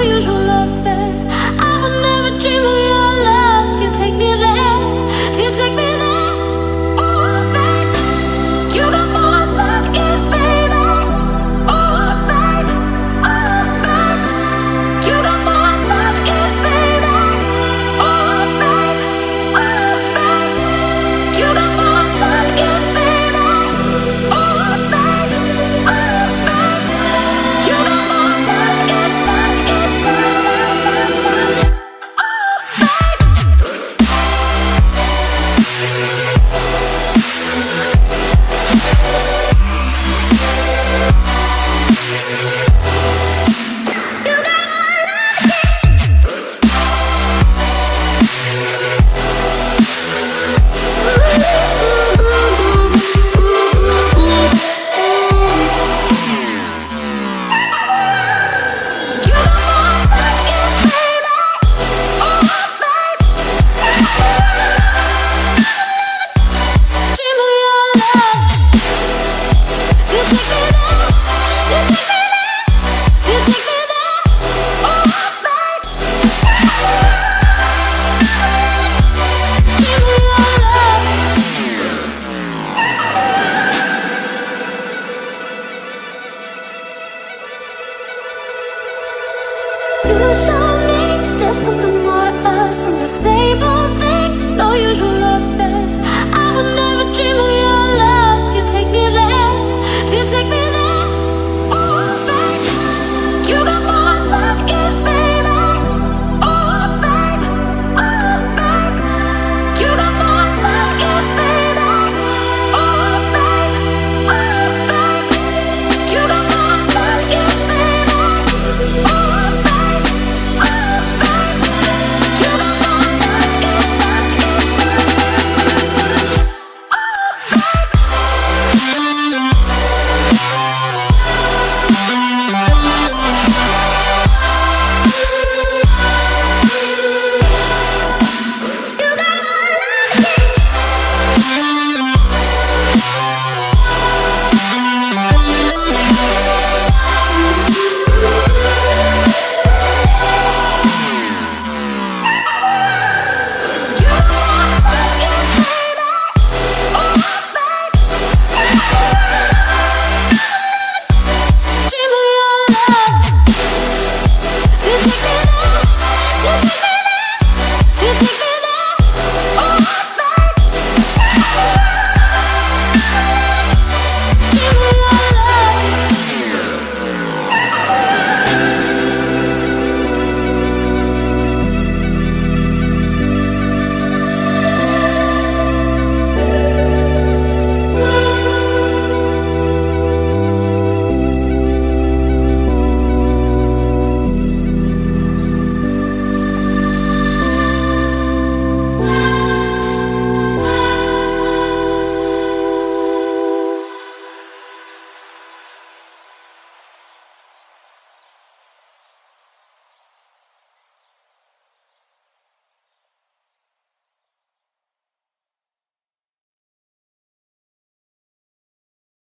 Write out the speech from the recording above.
usual affair. I would never dream of your love till you take me there, till you take me there. Oh, baby, you got more love to give, baby. Oh, baby, oh, baby, you got more love to give, baby. Oh, baby, oh, baby, you got more love to give, baby. Oh, baby, oh, baby, you got more love to give, love to give, love, love, love, love. You show me there's something